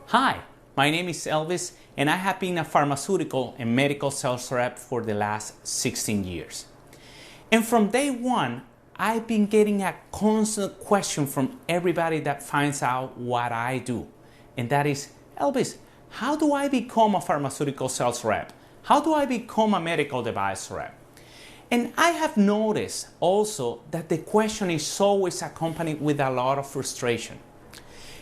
Hi, my name is Elvis, and I have been a pharmaceutical and medical sales rep for the last 16 years. And from day one, I've been getting a constant question from everybody that finds out what I do. And that is, Elvis, how do I become a pharmaceutical sales rep? How do I become a medical device rep? And I have noticed also that the question is always accompanied with a lot of frustration.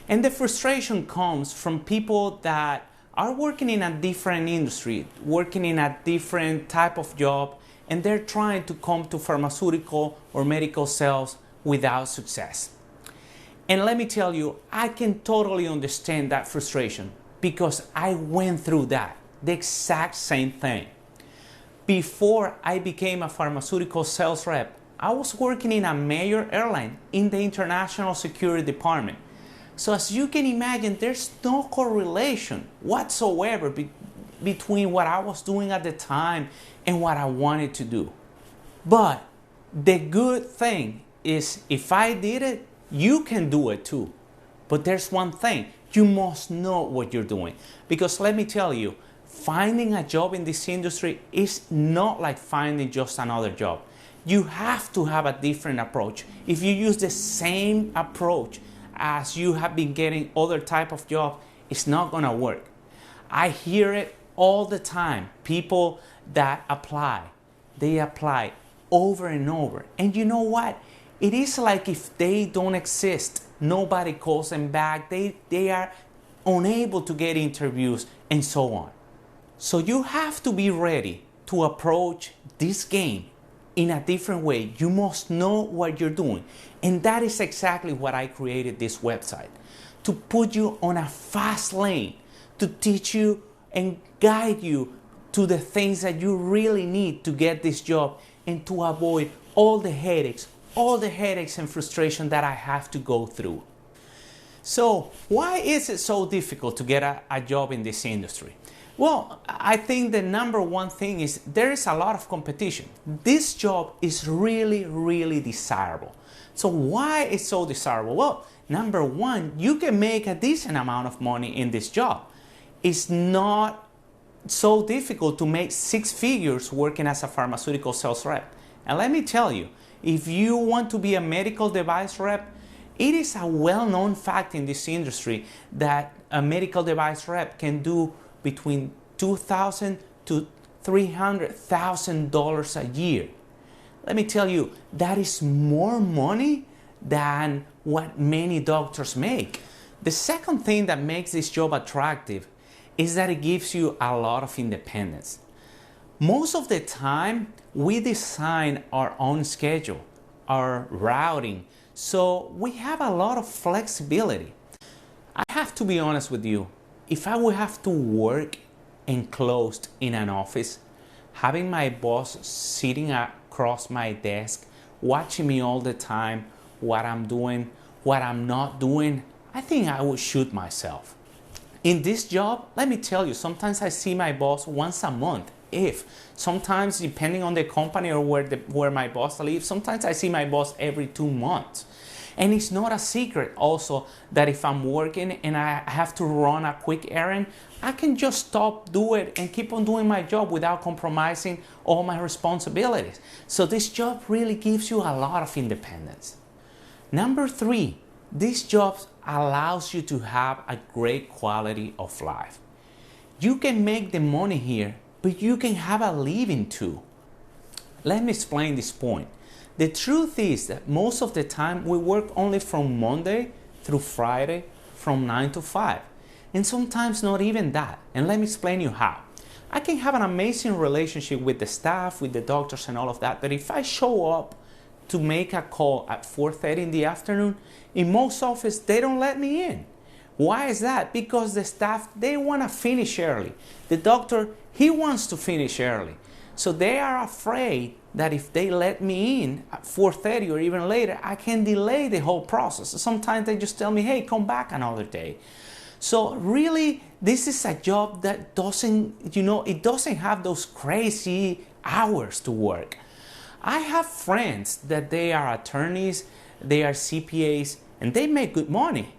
And the frustration comes from people that are working in a different industry, working in a different type of job, and they're trying to come to pharmaceutical or medical sales without success. And let me tell you, I can totally understand that frustration because I went through that, the exact same thing. Before I became a pharmaceutical sales rep, I was working in a major airline in the international security department. So as you can imagine, there's no correlation whatsoever between what I was doing at the time and what I wanted to do. But the good thing is if I did it, you can do it too. But there's one thing, you must know what you're doing. Because let me tell you, finding a job in this industry is not like finding just another job. You have to have a different approach. If you use the same approach as you have been getting other type of job, it's not gonna work. I hear it all the time. People that apply, they apply over and over. And you know what? It is like if they don't exist, nobody calls them back, they are unable to get interviews and so on. So you have to be ready to approach this game in a different way. You must know what you're doing. And that is exactly what I created this website, to put you on a fast lane, to teach you and guide you to the things that you really need to get this job and to avoid all the headaches and frustration that I have to go through. So why is it so difficult to get a job in this industry? Well, I think the number one thing is there is a lot of competition. This job is really, really desirable. So why is it so desirable? Well, number one, you can make a decent amount of money in this job. It's not so difficult to make 6 figures working as a pharmaceutical sales rep. And let me tell you, if you want to be a medical device rep, it is a well-known fact in this industry that a medical device rep can do between $2,000 to $300,000 a year. Let me tell you, that is more money than what many doctors make. The second thing that makes this job attractive is that it gives you a lot of independence. Most of the time, we design our own schedule, our routing, so we have a lot of flexibility. I have to be honest with you, if I would have to work enclosed in an office, having my boss sitting across my desk, watching me all the time, what I'm doing, what I'm not doing, I think I would shoot myself. In this job, let me tell you, sometimes I see my boss once a month. Sometimes, depending on the company or where my boss lives, sometimes I see my boss every 2 months. And it's not a secret also that if I'm working and I have to run a quick errand, I can just stop, do it, and keep on doing my job without compromising all my responsibilities. So this job really gives you a lot of independence. Number 3, this job allows you to have a great quality of life. You can make the money here, but you can have a living too. Let me explain this point. The truth is that most of the time we work only from Monday through Friday from 9 to 5. And sometimes not even that. And let me explain you how. I can have an amazing relationship with the staff, with the doctors and all of that, but if I show up to make a call at 4:30 in the afternoon, in most offices they don't let me in. Why is that? Because the staff, they want to finish early. The doctor, he wants to finish early. So they are afraid that if they let me in at 4:30 or even later, I can delay the whole process. Sometimes they just tell me, hey, come back another day. So really, this is a job that doesn't, it doesn't have those crazy hours to work. I have friends that they are attorneys, they are CPAs, and they make good money,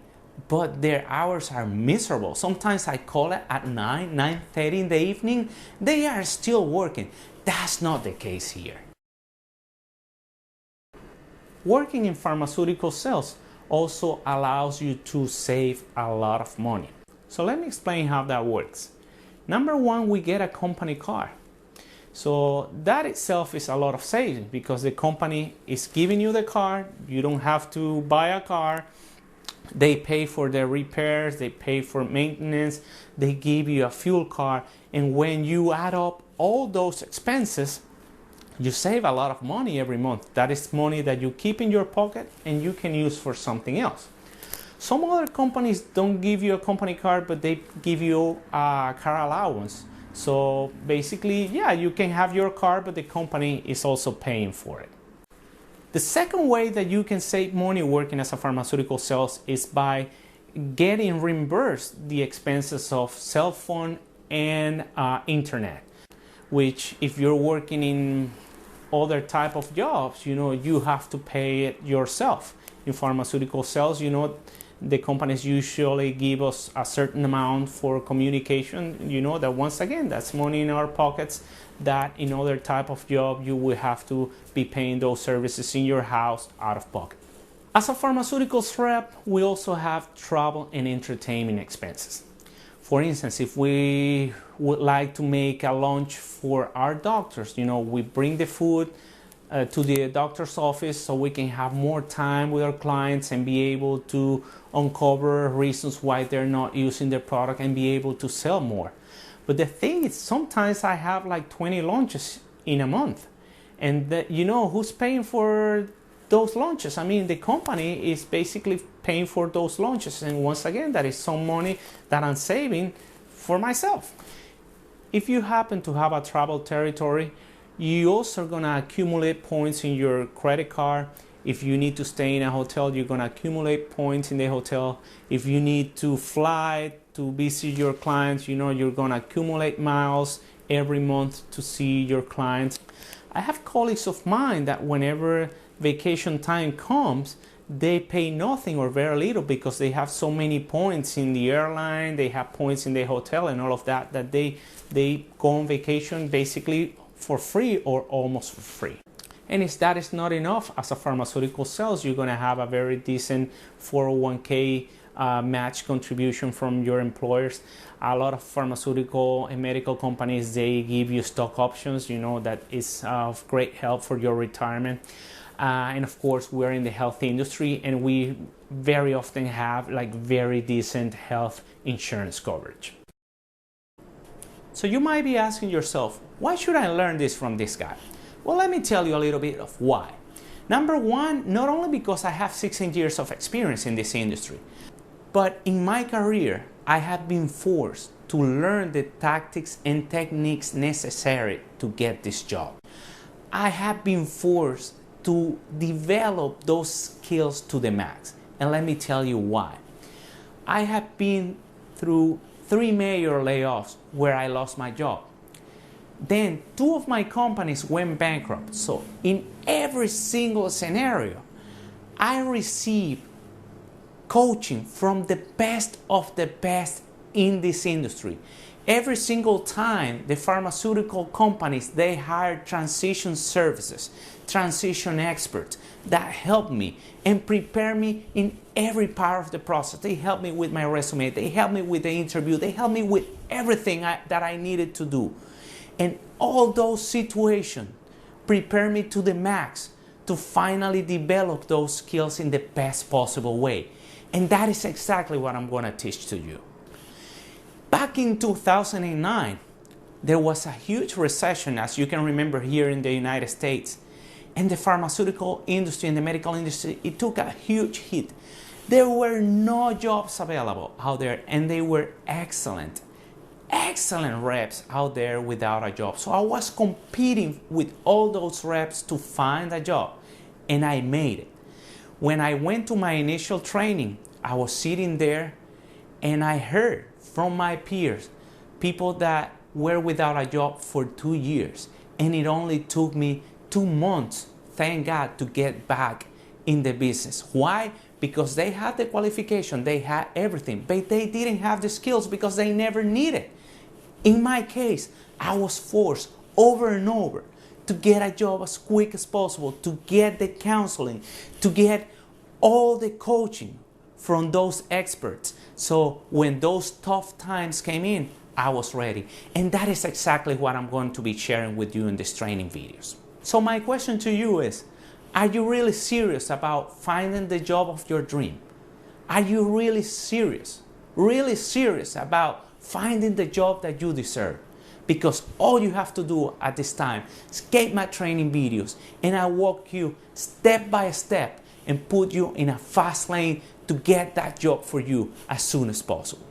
but their hours are miserable. Sometimes I call it at 9:30 in the evening, they are still working. That's not the case here. Working in pharmaceutical sales also allows you to save a lot of money. So let me explain how that works. Number one, we get a company car. So that itself is a lot of savings because the company is giving you the car. You don't have to buy a car. They pay for the repairs, they pay for maintenance, they give you a fuel card. And when you add up all those expenses, you save a lot of money every month. That is money that you keep in your pocket and you can use for something else. Some other companies don't give you a company car, but they give you a car allowance. So basically, yeah, you can have your car, but the company is also paying for it. The second way that you can save money working as a pharmaceutical sales is by getting reimbursed the expenses of cell phone and internet, which if you're working in other type of jobs, you have to pay it yourself. In pharmaceutical sales, the companies usually give us a certain amount for communication, that once again, that's money in our pockets that in other type of job, you will have to be paying those services in your house out of pocket. As a pharmaceuticals rep, we also have travel and entertainment expenses. For instance, if we would like to make a lunch for our doctors, we bring the food to the doctor's office so we can have more time with our clients and be able to uncover reasons why they're not using their product and be able to sell more. But the thing is, sometimes I have like 20 lunches in a month. And who's paying for those lunches? I mean, the company is basically paying for those lunches. And once again, that is some money that I'm saving for myself. If you happen to have a travel territory, you also are gonna accumulate points in your credit card. If you need to stay in a hotel, you're gonna accumulate points in the hotel. If you need to fly to visit your clients, you're gonna accumulate miles every month to see your clients. I have colleagues of mine that whenever vacation time comes, they pay nothing or very little because they have so many points in the airline, they have points in the hotel and all of that, that they go on vacation basically for free or almost for free. And if that is not enough, as a pharmaceutical sales, you're going to have a very decent 401k match contribution from your employers. A lot of pharmaceutical and medical companies, they give you stock options, that is of great help for your retirement. And of course, we're in the health industry and we very often have like very decent health insurance coverage. So you might be asking yourself, why should I learn this from this guy? Well, let me tell you a little bit of why. Number one, not only because I have 16 years of experience in this industry, but in my career, I have been forced to learn the tactics and techniques necessary to get this job. I have been forced to develop those skills to the max. And let me tell you why. I have been through 3 major layoffs where I lost my job. Then 2 of my companies went bankrupt. So in every single scenario, I received coaching from the best of the best in this industry. Every single time the pharmaceutical companies, they hire transition services, transition experts that help me and prepare me in every part of the process. They help me with my resume, they help me with the interview, they help me with everything that I needed to do. And all those situations prepare me to the max to finally develop those skills in the best possible way. And that is exactly what I'm going to teach to you. Back in 2009, there was a huge recession, as you can remember, here in the United States. And the pharmaceutical industry and the medical industry, it took a huge hit. There were no jobs available out there, and they were excellent reps out there without a job. So I was competing with all those reps to find a job, and I made it. When I went to my initial training, I was sitting there And I heard from my peers, people that were without a job for 2 years, and it only took me 2 months, thank God, to get back in the business. Why? Because they had the qualification, they had everything, but they didn't have the skills because they never needed. In my case, I was forced over and over to get a job as quick as possible, to get the counseling, to get all the coaching from those experts. So when those tough times came in, I was ready. And that is exactly what I'm going to be sharing with you in these training videos. So my question to you is, are you really serious about finding the job of your dream? Are you really serious about finding the job that you deserve? Because all you have to do at this time is get my training videos, and I walk you step by step and put you in a fast lane to get that job for you as soon as possible.